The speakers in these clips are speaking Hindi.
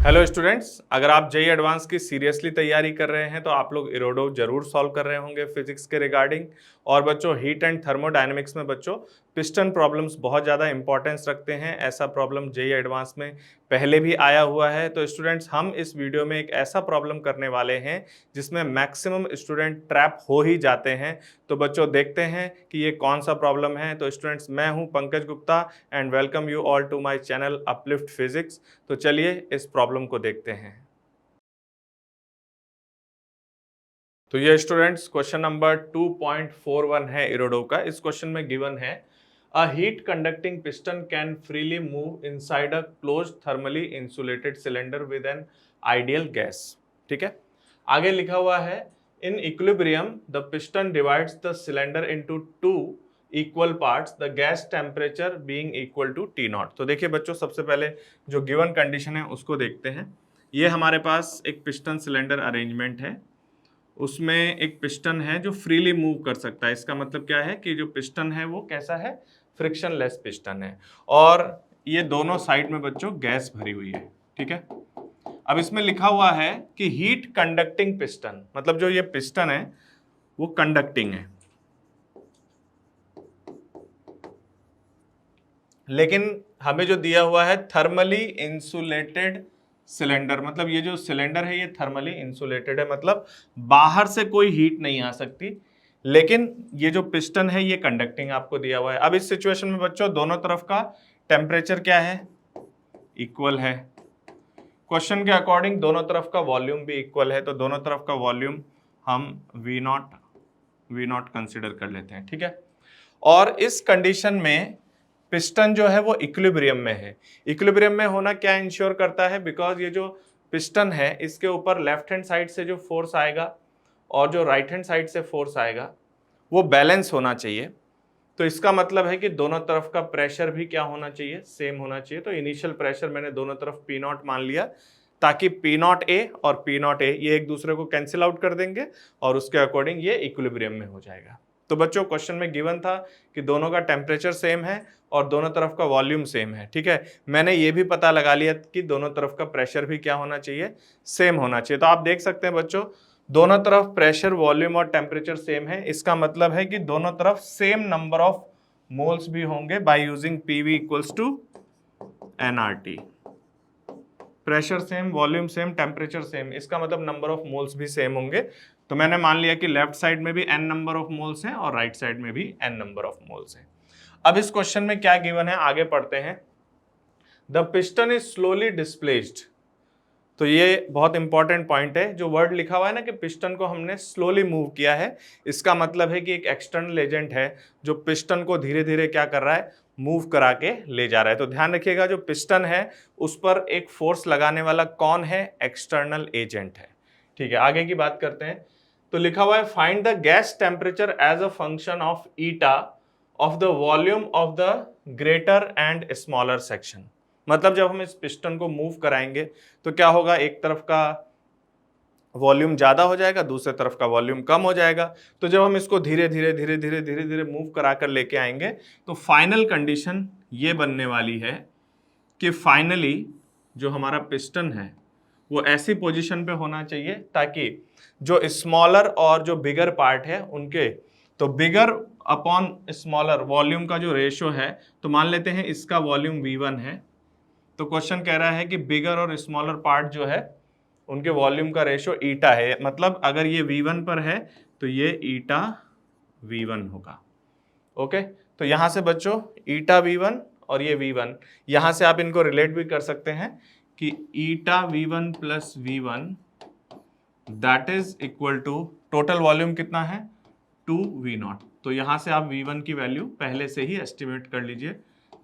हेलो स्टूडेंट्स, अगर आप जेईई एडवांस की सीरियसली तैयारी कर रहे हैं तो आप लोग इरोडो जरूर सॉल्व कर रहे होंगे फिजिक्स के रिगार्डिंग। और बच्चों, हीट एंड थर्मोडायनेमिक्स में बच्चों पिस्टन प्रॉब्लम्स बहुत ज़्यादा इंपॉर्टेंस रखते हैं। ऐसा प्रॉब्लम जेईई एडवांस में पहले भी आया हुआ है। तो स्टूडेंट्स, हम इस वीडियो में एक ऐसा प्रॉब्लम करने वाले हैं जिसमें मैक्सिमम स्टूडेंट ट्रैप हो ही जाते हैं। तो बच्चों, देखते हैं कि ये कौन सा प्रॉब्लम है। तो स्टूडेंट्स, मैं हूँ Pankaj Gupta and welcome you all to my channel Uplift Physics. तो चलिए इस प्रॉब्लम को देखते हैं। तो ये स्टूडेंट्स क्वेश्चन नंबर 2.41 है इरोडो का। इस क्वेश्चन में गिवन है a heat conducting piston can freely move inside a closed thermally insulated cylinder with an ideal gas. ठीक है, आगे लिखा हुआ है in equilibrium the piston divides the cylinder into two equal parts, the gas temperature being equal to T naught. तो देखिए बच्चों, सबसे पहले जो गिवन कंडीशन है उसको देखते हैं। ये हमारे पास एक पिस्टन सिलेंडर अरेंजमेंट है, उसमें एक पिस्टन है जो फ्रीली मूव कर सकता है। इसका मतलब क्या है कि जो पिस्टन है वो कैसा है, फ्रिक्शनलेस पिस्टन है। और ये दोनों साइड में बच्चों गैस भरी हुई है। ठीक है, अब इसमें लिखा हुआ है कि हीट कंडक्टिंग पिस्टन, मतलब जो ये पिस्टन है वो कंडक्टिंग है, लेकिन हमें जो दिया हुआ है थर्मली इंसुलेटेड सिलेंडर, मतलब ये जो सिलेंडर है ये थर्मली इंसुलेटेड है, मतलब बाहर से कोई हीट नहीं आ सकती। लेकिन ये जो पिस्टन है ये कंडक्टिंग आपको दिया हुआ है। अब इस सिचुएशन में बच्चों दोनों तरफ का टेम्परेचर क्या है, इक्वल है। क्वेश्चन के अकॉर्डिंग दोनों तरफ का वॉल्यूम भी इक्वल है, तो दोनों तरफ का वॉल्यूम हम वी नॉट कंसिडर कर लेते हैं। ठीक है, और इस कंडीशन में पिस्टन जो है वो इक्विलिब्रियम में है। इक्विलिब्रियम में होना क्या इंश्योर करता है, बिकॉज ये जो पिस्टन है इसके ऊपर लेफ्ट हैंड साइड से जो फोर्स आएगा और जो राइट हैंड साइड से फोर्स आएगा वो बैलेंस होना चाहिए। तो इसका मतलब है कि दोनों तरफ का प्रेशर भी क्या होना चाहिए, सेम होना चाहिए। तो इनिशियल प्रेशर मैंने दोनों तरफ पी नॉट मान लिया, ताकि पी नॉट ए और पी नॉट ए ये एक दूसरे को कैंसिल आउट कर देंगे और उसके अकॉर्डिंग ये इक्विलिब्रियम में हो जाएगा। तो बच्चों, क्वेश्चन में गिवन था कि दोनों का टेम्परेचर सेम है और दोनों तरफ का वॉल्यूम सेम है। ठीक है, मैंने ये भी पता लगा लिया कि दोनों तरफ का प्रेशर भी क्या होना चाहिए, सेम होना चाहिए। तो आप देख सकते हैं बच्चों, दोनों तरफ प्रेशर, वॉल्यूम और टेम्परेचर सेम है। इसका मतलब है कि दोनों तरफ सेम नंबर ऑफ मोल्स भी होंगे by using PV equals to NRT. Pressure same, volume same, temperature same, इसका मतलब नंबर ऑफ मोल्स भी सेम होंगे। तो मैंने मान लिया कि लेफ्ट साइड में भी एन नंबर ऑफ मोल्स हैं और राइट साइड में भी एन नंबर ऑफ मोल्स हैं। अब इस क्वेश्चन में क्या गिवन है, आगे पढ़ते हैं। The piston is slowly displaced. तो ये बहुत इंपॉर्टेंट पॉइंट है, जो वर्ड लिखा हुआ है ना कि पिस्टन को हमने स्लोली मूव किया है, इसका मतलब है कि एक एक्सटर्नल एजेंट है जो पिस्टन को धीरे धीरे क्या कर रहा है, मूव करा के ले जा रहा है। तो ध्यान रखिएगा, जो पिस्टन है उस पर एक फोर्स लगाने वाला कौन है, एक्सटर्नल एजेंट है। ठीक है, आगे की बात करते हैं। तो लिखा हुआ है find the gas temperature as a function of eta of the volume of the greater and smaller section. मतलब जब हम इस पिस्टन को मूव कराएंगे तो क्या होगा, एक तरफ का वॉल्यूम ज्यादा हो जाएगा, दूसरे तरफ का वॉल्यूम कम हो जाएगा। तो जब हम इसको धीरे धीरे धीरे धीरे धीरे धीरे मूव कराकर लेके आएंगे तो फाइनल कंडीशन ये बनने वाली है कि फाइनली जो हमारा पिस्टन है वो ऐसी पोजीशन पे होना चाहिए ताकि जो स्मॉलर और जो बिगर पार्ट है उनके, तो बिगर अपॉन स्मॉलर वॉल्यूम का जो रेशियो है, तो मान लेते हैं इसका वॉल्यूम V1 है। तो क्वेश्चन कह रहा है कि बिगर और स्मॉलर पार्ट जो है उनके वॉल्यूम का रेशियो ईटा है, मतलब अगर ये V1 पर है तो ये ईटा V1 होगा। ओके, तो यहां से बच्चों ईटा V1 और ये V1, यहां से आप इनको रिलेट भी कर सकते हैं कि eta V1 plus V1 that is equal to total volume कितना है, 2V0। तो यहां से आप V1 की वैल्यू पहले से ही एस्टिमेट कर लीजिए,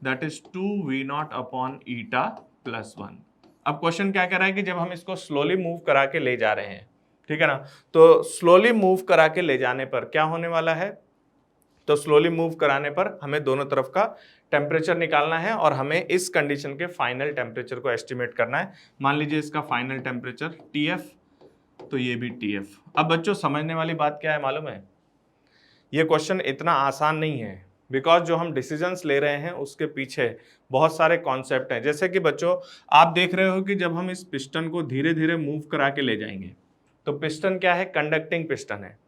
that is 2V0 upon eta plus 1। अब क्वेश्चन क्या कह रहा है कि जब हम इसको स्लोली मूव करा के ले जा रहे हैं, ठीक है ना, तो स्लोली मूव करा के ले जाने पर क्या होने वाला है, तो स्लोली मूव कराने पर हमें दोनों तरफ का टेम्परेचर निकालना है और हमें इस कंडीशन के फाइनल टेम्परेचर को एस्टिमेट करना है। मान लीजिए इसका फाइनल टेम्परेचर TF, तो ये भी TF। अब बच्चों समझने वाली बात क्या है मालूम है, ये क्वेश्चन इतना आसान नहीं है। बिकॉज जो हम डिसीजंस ले रहे हैं उसके पीछे बहुत सारे कॉन्सेप्ट हैं। जैसे कि बच्चों आप देख रहे हो कि जब हम इस पिस्टन को धीरे धीरे मूव करा के ले जाएंगे तो पिस्टन क्या है, कंडक्टिंग पिस्टन है।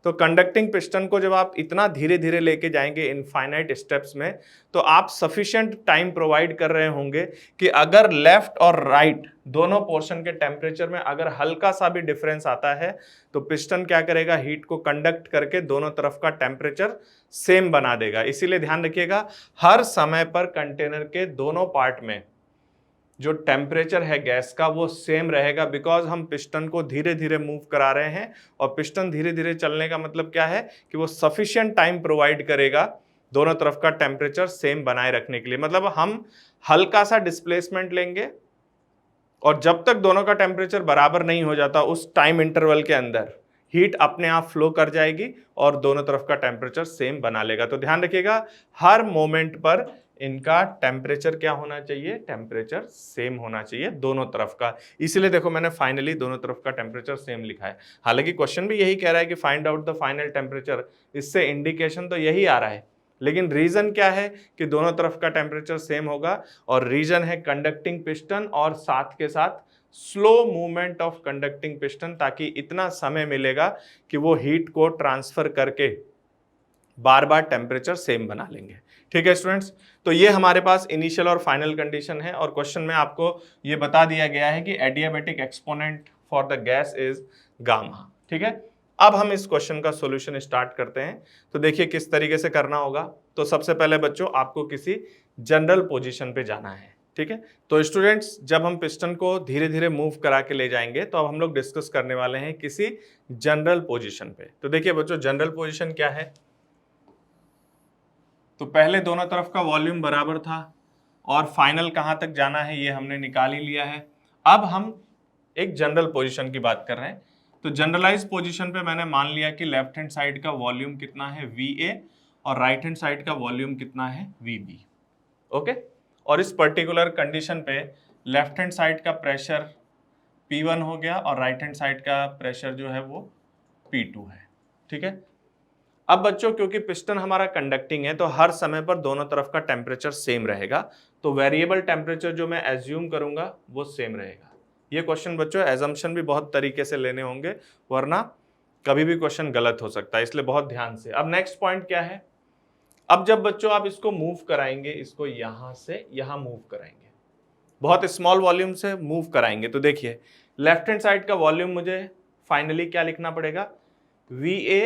तो कंडक्टिंग पिस्टन को जब आप इतना धीरे धीरे लेके जाएंगे इनफाइनाइट स्टेप्स में, तो आप सफिशिएंट टाइम प्रोवाइड कर रहे होंगे कि अगर लेफ्ट और राइट दोनों पोर्शन के टेम्परेचर में अगर हल्का सा भी डिफरेंस आता है तो पिस्टन क्या करेगा, हीट को कंडक्ट करके दोनों तरफ का टेम्परेचर सेम बना देगा। इसीलिए ध्यान रखिएगा हर समय पर कंटेनर के दोनों पार्ट में जो टेम्परेचर है गैस का वो सेम रहेगा, बिकॉज हम पिस्टन को धीरे धीरे मूव करा रहे हैं और पिस्टन धीरे धीरे चलने का मतलब क्या है कि वो सफिशिएंट टाइम प्रोवाइड करेगा दोनों तरफ का टेम्परेचर सेम बनाए रखने के लिए। मतलब हम हल्का सा डिस्प्लेसमेंट लेंगे और जब तक दोनों का टेम्परेचर बराबर नहीं हो जाता उस टाइम इंटरवल के अंदर हीट अपने आप फ्लो कर जाएगी और दोनों तरफ का टेम्परेचर सेम बना लेगा। तो ध्यान रखिएगा हर मोमेंट पर इनका टेम्परेचर क्या होना चाहिए, टेम्परेचर सेम होना चाहिए दोनों तरफ का। इसलिए देखो मैंने फाइनली दोनों तरफ का टेम्परेचर सेम लिखा है। हालांकि क्वेश्चन भी यही कह रहा है कि find out the final temperature, इससे इंडिकेशन तो यही आ रहा है, लेकिन रीजन क्या है कि दोनों तरफ का टेम्परेचर सेम होगा और रीजन है कंडक्टिंग पिस्टन और साथ के साथ slow movement of conducting piston, ताकि इतना समय मिलेगा कि वो हीट को ट्रांसफर करके बार बार टेम्परेचर सेम बना लेंगे। ठीक है स्टूडेंट्स, तो ये हमारे पास इनिशियल और फाइनल कंडीशन है और क्वेश्चन में आपको ये बता दिया गया है कि adiabatic exponent for the gas is gamma. ठीक है, अब हम इस क्वेश्चन का सॉल्यूशन स्टार्ट करते हैं। तो देखिए किस तरीके से करना होगा। तो सबसे पहले बच्चों आपको किसी जनरल पोजीशन पे जाना है। ठीक है, तो स्टूडेंट्स जब हम पिस्टन को धीरे धीरे मूव करा के ले जाएंगे तो अब हम लोग डिस्कस करने वाले हैं किसी जनरल पोजीशन पे। तो देखिए बच्चों जनरल पोजीशन क्या है, तो पहले दोनों तरफ का वॉल्यूम बराबर था और फाइनल कहां तक जाना है ये हमने निकाल ही लिया है। अब हम एक जनरल पोजीशन की बात कर रहे हैं। तो जनरलाइज पोजीशन पे मैंने मान लिया कि लेफ्ट हैंड साइड का वॉल्यूम कितना है VA और राइट हैंड साइड का वॉल्यूम कितना है VB। ओके, और इस पर्टिकुलर कंडीशन पे लेफ्ट हैंड साइड का प्रेशर P1 हो गया और राइट हैंड साइड का प्रेशर जो है वो P2 है। ठीक है, अब बच्चों क्योंकि पिस्टन हमारा कंडक्टिंग है तो हर समय पर दोनों तरफ का टेम्परेचर सेम रहेगा, तो वेरिएबल टेम्परेचर जो मैं एज्यूम करूंगा वो सेम रहेगा। ये क्वेश्चन बच्चों एजम्पशन भी बहुत तरीके से लेने होंगे वरना कभी भी क्वेश्चन गलत हो सकता है, इसलिए बहुत ध्यान से। अब नेक्स्ट पॉइंट क्या है, अब जब बच्चों आप इसको मूव कराएंगे, इसको यहां से यहां मूव कराएंगे, बहुत स्मॉल वॉल्यूम से मूव कराएंगे, तो देखिए लेफ्ट हैंड साइड का वॉल्यूम मुझे फाइनली क्या लिखना पड़ेगा, VA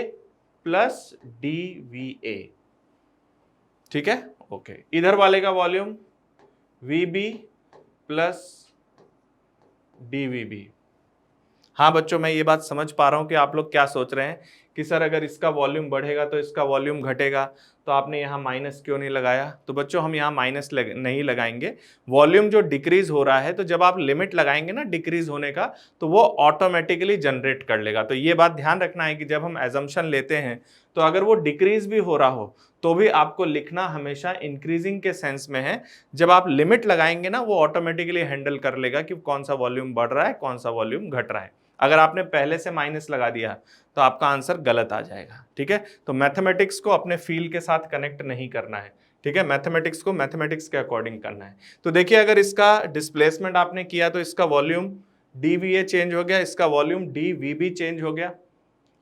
प्लस DVA। ठीक है, ओके, इधर वाले का वॉल्यूम VB प्लस DVB। हाँ बच्चों मैं ये बात समझ पा रहा हूं कि आप लोग क्या सोच रहे हैं कि सर अगर इसका वॉल्यूम बढ़ेगा तो इसका वॉल्यूम घटेगा, तो आपने यहाँ माइनस क्यों नहीं लगाया। तो बच्चों हम यहाँ माइनस नहीं लगाएंगे, वॉल्यूम जो डिक्रीज हो रहा है तो जब आप लिमिट लगाएंगे ना डिक्रीज होने का तो वो ऑटोमेटिकली जनरेट कर लेगा। तो ये बात ध्यान रखना है कि जब हम एजम्पशन लेते हैं तो अगर वो डिक्रीज भी हो रहा हो तो भी आपको लिखना हमेशा इंक्रीजिंग के सेंस में है। जब आप लिमिट लगाएंगे ना वो ऑटोमेटिकली हैंडल कर लेगा कि कौन सा वॉल्यूम बढ़ रहा है कौन सा वॉल्यूम घट रहा है। अगर आपने पहले से माइनस लगा दिया तो आपका आंसर गलत आ जाएगा। ठीक है, तो मैथमेटिक्स को अपने फील्ड के साथ कनेक्ट नहीं करना है। ठीक है, मैथमेटिक्स को मैथमेटिक्स के अकॉर्डिंग करना है। तो देखिए अगर इसका डिस्प्लेसमेंट आपने किया तो इसका वॉल्यूम DVA चेंज हो गया, इसका वॉल्यूम DVB चेंज हो गया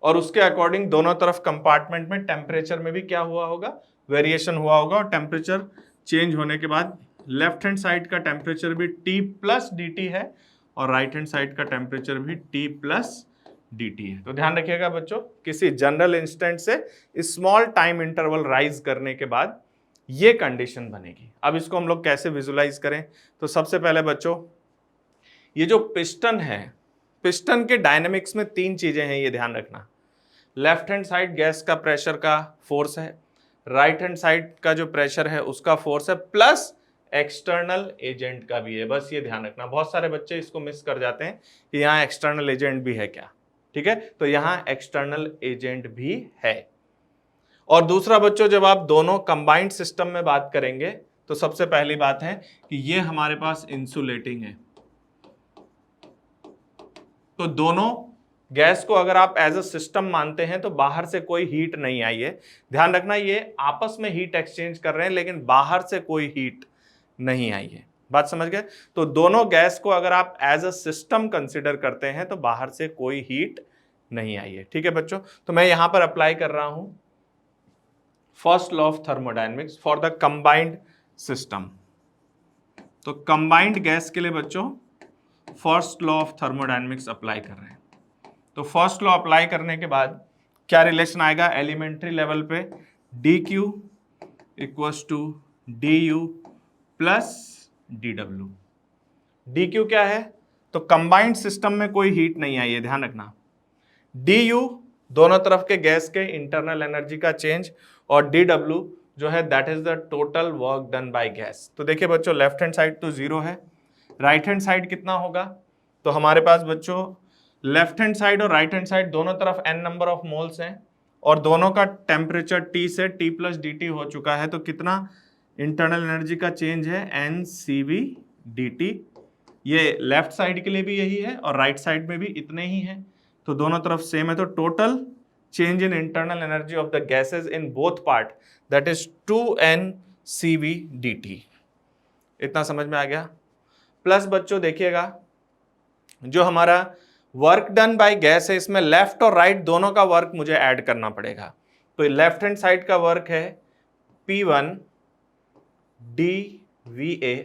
और उसके अकॉर्डिंग दोनों तरफ कंपार्टमेंट में टेम्परेचर में भी क्या हुआ होगा, वेरिएशन हुआ होगा। और टेम्परेचर चेंज होने के बाद लेफ्ट हैंड साइड का टेम्परेचर भी T प्लस DT है और राइट हैंड साइड का टेम्परेचर भी T प्लस DT है। तो ध्यान रखिएगा बच्चों किसी जनरल इंस्टेंट से स्मॉल टाइम इंटरवल राइज करने के बाद ये कंडीशन बनेगी। अब इसको हम लोग कैसे विजुलाइज करें, तो सबसे पहले बच्चों ये जो पिस्टन है, पिस्टन के डायनेमिक्स में तीन चीजें हैं, ये ध्यान रखना। लेफ्ट हैंड साइड गैस का प्रेशर का फोर्स है, राइट हैंड साइड का जो प्रेशर है उसका फोर्स है, प्लस एक्सटर्नल एजेंट का भी है। बस ये ध्यान रखना, बहुत सारे बच्चे इसको मिस कर जाते हैं कि यहाँ एक्सटर्नल एजेंट भी है क्या। ठीक है, तो यहाँ एक्सटर्नल एजेंट भी है। और दूसरा बच्चों जब आप दोनों कंबाइंड सिस्टम में बात करेंगे तो सबसे पहली बात है कि ये हमारे पास इंसुलेटिंग है, तो दोनों गैस को अगर आप एज अ सिस्टम मानते हैं तो बाहर से कोई हीट नहीं आई है। ध्यान रखना, ये आपस में हीट एक्सचेंज कर रहे हैं लेकिन बाहर से कोई हीट नहीं आई है। बात समझ गए? तो दोनों गैस को अगर आप एज अ सिस्टम कंसिडर करते हैं तो बाहर से कोई हीट नहीं आई है। ठीक है बच्चों, तो मैं यहां पर अप्लाई कर रहा हूं first law of thermodynamics for the combined system. तो कंबाइंड गैस के लिए बच्चों first law of thermodynamics apply कर रहे हैं। तो फर्स्ट लॉ अप्लाई करने के बाद क्या रिलेशन आएगा एलिमेंट्री लेवल पे, D Q equals to D U plus D W. D Q क्या है? तो कंबाइंड सिस्टम में कोई हीट नहीं आई है, ध्यान रखना। डी यू दोनों तरफ के गैस के इंटरनल एनर्जी का चेंज, और डी डब्ल्यू जो है that is the total work done by gas. तो देखिए बच्चों, लेफ्ट हैंड साइड तो 0 है, राइट हैंड साइड कितना होगा? तो हमारे पास बच्चों लेफ्ट हैंड साइड और राइट हैंड साइड दोनों तरफ n नंबर ऑफ मोल्स हैं और दोनों का टेम्परेचर T से T प्लस dt हो चुका है। तो कितना इंटरनल एनर्जी का चेंज है? NCV dt। ये लेफ्ट साइड के लिए भी यही है और राइट साइड में भी इतने ही है, तो दोनों तरफ सेम है। तो total change in internal energy of the gases in both part that is 2NCV dt। इतना समझ में आ गया? प्लस बच्चों देखिएगा, जो हमारा वर्क डन बाय गैस है इसमें लेफ्ट और राइट दोनों का वर्क मुझे ऐड करना पड़ेगा। तो लेफ्ट हैंड साइड का वर्क है P1 dVA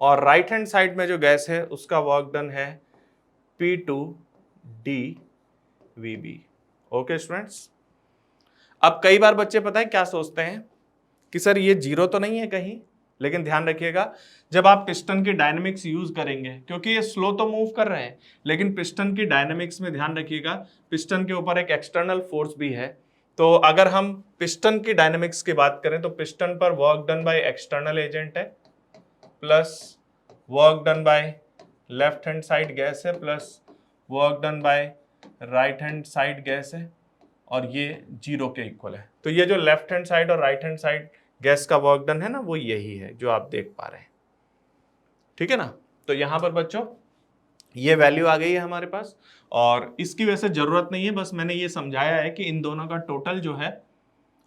और राइट हैंड साइड में जो गैस है उसका वर्क डन है P2 dVB। ओके स्टूडेंट्स, अब कई बार बच्चे पता है क्या सोचते हैं कि सर ये 0 तो नहीं है कहीं, लेकिन ध्यान रखिएगा जब आप पिस्टन की डायनेमिक्स यूज करेंगे, क्योंकि ये स्लो तो मूव कर रहे हैं लेकिन पिस्टन की डायनेमिक्स में ध्यान रखिएगा पिस्टन के ऊपर एक एक्सटर्नल फोर्स भी है। तो अगर हम पिस्टन की डायनेमिक्स की बात करें तो पिस्टन पर work done by external agent है plus work done by left hand side gas है plus work done by right hand side gas है और ये 0 के इक्वल है। तो ये जो लेफ्ट हैंड साइड और राइट हैंड साइड गैस का वर्क डन है ना, वो यही है जो आप देख पा रहे हैं। ठीक है ना? तो यहां पर बच्चों ये वैल्यू आ गई है हमारे पास और इसकी वैसे जरूरत नहीं है, बस मैंने ये समझाया है कि इन दोनों का टोटल जो है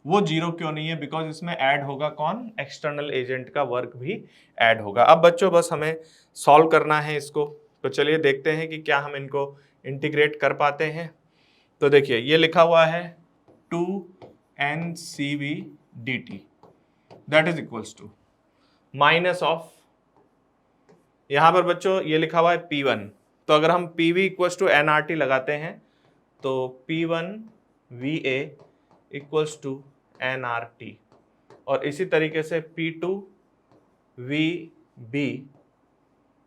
वो 0 क्यों नहीं है, बिकॉज इसमें ऐड होगा कौन? एक्सटर्नल एजेंट का वर्क भी ऐड होगा। अब बच्चों बस हमें सॉल्व करना है इसको, तो चलिए देखते हैं कि क्या हम इनको इंटीग्रेट कर पाते हैं। तो देखिए ये लिखा हुआ है 2NCV dt that is equals to minus of, यहां पर बच्चों ये लिखा हुआ है P1, तो अगर हम PV इक्वल्स टू nRT लगाते हैं तो P1 VA equals to nRT और इसी तरीके से P2 VB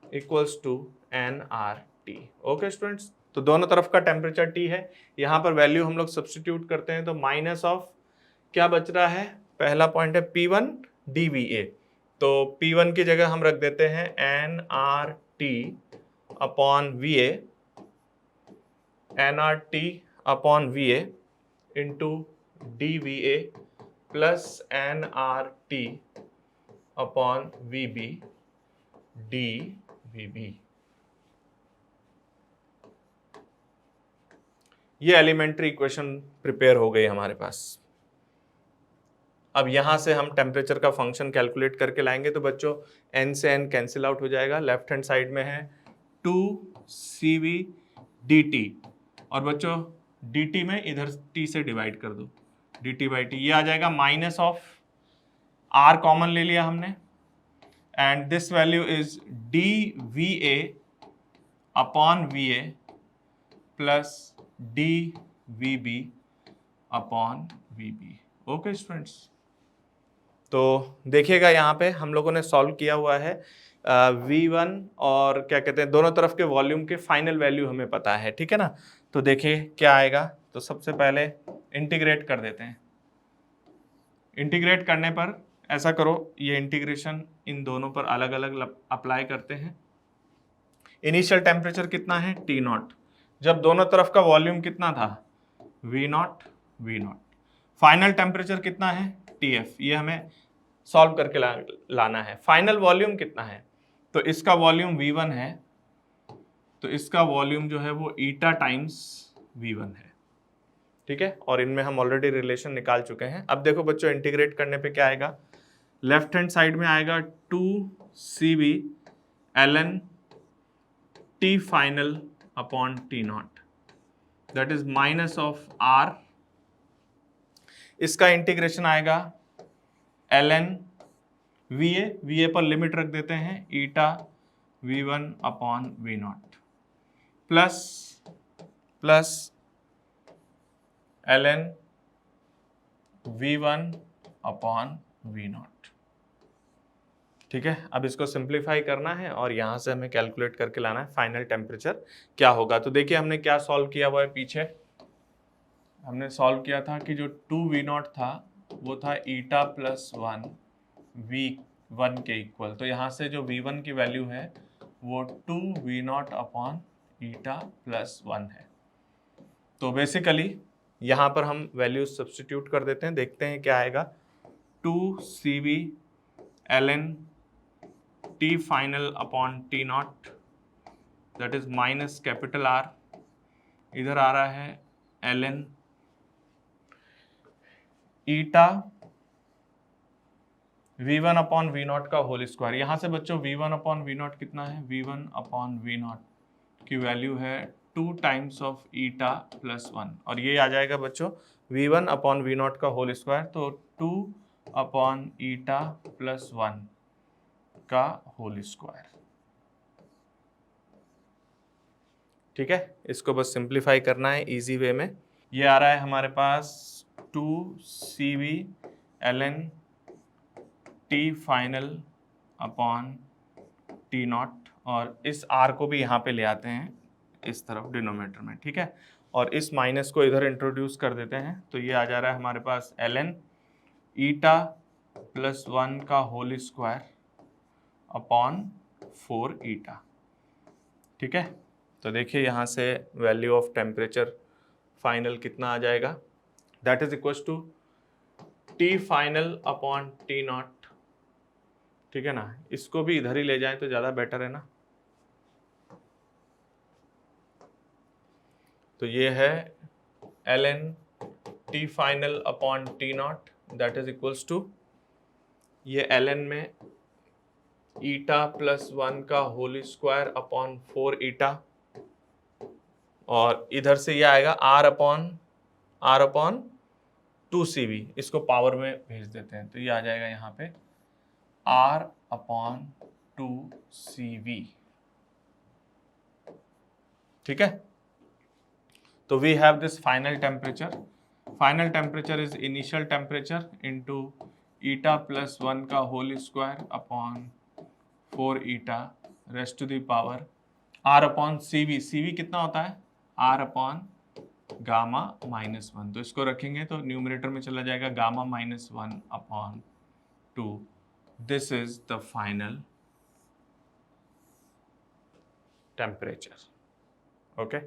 equals to nRT। Okay students, तो दोनों तरफ का टेम्परेचर T है, यहां पर वैल्यू हम लोग सब्स्टिट्यूट करते हैं तो माइनस ऑफ क्या बच रहा है? पहला पॉइंट है P1 dVA, तो P1 की जगह हम रख देते हैं nRT upon VA, nRT upon VA into dVA plus nRT upon VB dVB। ये एलिमेंट्री इक्वेशन प्रिपेयर हो गई हमारे पास। अब यहां से हम टेम्परेचर का फंक्शन कैलकुलेट करके लाएंगे, तो बच्चों n से n कैंसिल आउट हो जाएगा, लेफ्ट हैंड साइड में है 2CV dt और बच्चों dt में इधर t से डिवाइड कर दो, dt बाई टी, ये आ जाएगा माइनस ऑफ r कॉमन ले लिया हमने and this value is dVA upon VA plus dVB upon VB। Okay students, तो देखिएगा यहाँ पे हम लोगों ने सॉल्व किया हुआ है V1 और क्या कहते हैं दोनों तरफ के वॉल्यूम के फाइनल वैल्यू हमें पता है। ठीक है ना? तो देखिए क्या आएगा, तो सबसे पहले इंटीग्रेट कर देते हैं। इंटीग्रेट करने पर ऐसा करो, ये इंटीग्रेशन इन दोनों पर अलग अलग अप्लाई करते हैं। इनिशियल टेम्परेचर कितना है? T0, जब दोनों तरफ का वॉल्यूम कितना था? V0। फाइनल टेम्परेचर कितना है? TF, ये हमें सॉल्व करके लाना है। फाइनल वॉल्यूम कितना है? तो इसका वॉल्यूम V1 है, तो इसका वॉल्यूम जो है वो ईटा टाइम्स V1 है, ठीक है। और इनमें हम ऑलरेडी रिलेशन निकाल चुके हैं। अब देखो बच्चों, इंटीग्रेट करने पे क्या आएगा, लेफ्ट हैंड साइड में आएगा 2CV ln T final upon T0, that is minus of R, इसका इंटीग्रेशन आएगा ln VA पर लिमिट रख देते हैं ईटा V1 upon V0 plus ln V1 upon V0, ठीक है। अब इसको सिंप्लीफाई करना है और यहां से हमें कैलकुलेट करके लाना है फाइनल टेम्परेचर क्या होगा। तो देखिए हमने क्या सॉल्व किया हुआ है, पीछे हमने सॉल्व किया था कि जो 2V0 था वो था ईटा प्लस 1 V1 के इक्वल। तो यहाँ से जो V1 की वैल्यू है वो 2V0 अपॉन ईटा प्लस 1 है। तो बेसिकली यहाँ पर हम वैल्यू सब्स्टिट्यूट कर देते हैं, देखते हैं क्या आएगा। 2CV ln T final upon T0, that is minus capital R, इधर आ रहा है ln ईटा V1 अपॉन V0 का होल स्क्वायर। यहाँ से बच्चों V1 अपॉन V0 कितना है, V1 अपॉन V0 की वैल्यू है 2 टाइम्स ऑफ ईटा प्लस 1, और ये आ जाएगा बच्चों V1 अपॉन V0 का होल स्क्वायर, तो 2 अपॉन ईटा प्लस 1 का होल स्क्वायर, ठीक है। इसको बस सिंप्लीफाई करना है इजी वे में। ये आ रहा है हमारे पास 2CV ln T final upon T0, और इस R को भी यहाँ पे ले आते हैं इस तरफ डिनोमिनेटर में, ठीक है। और इस माइनस को इधर इंट्रोड्यूस कर देते हैं, तो ये आ जा रहा है हमारे पास ln ईटा प्लस 1 का होल स्क्वायर अपॉन 4 ईटा, ठीक है। तो देखिए यहाँ से वैल्यू ऑफ टेम्परेचर फाइनल कितना आ जाएगा, that is equal to T final upon T0, ठीक है ना। इसको भी इधर ही ले जाएं तो ज़्यादा बेटर है ना। तो ये है ln T final upon T0, that is equals to, ये ln में ईटा प्लस 1 का होल स्क्वायर अपॉन 4 ईटा, और इधर से ये आएगा R अपॉन 2CV, इसको पावर में भेज देते हैं तो ये आ जाएगा यहाँ पे R अपॉन 2CV, ठीक है। तो we have this final temperature. Final temperature is initial temperature into eta plus 1 का whole square upon 4 eta raised to the power R upon CV। CV कितना होता है, R अपॉन गामा माइनस 1, तो इसको रखेंगे तो न्यूमरेटर में चला जाएगा gamma minus 1 upon 2। This is the final temperature. Okay.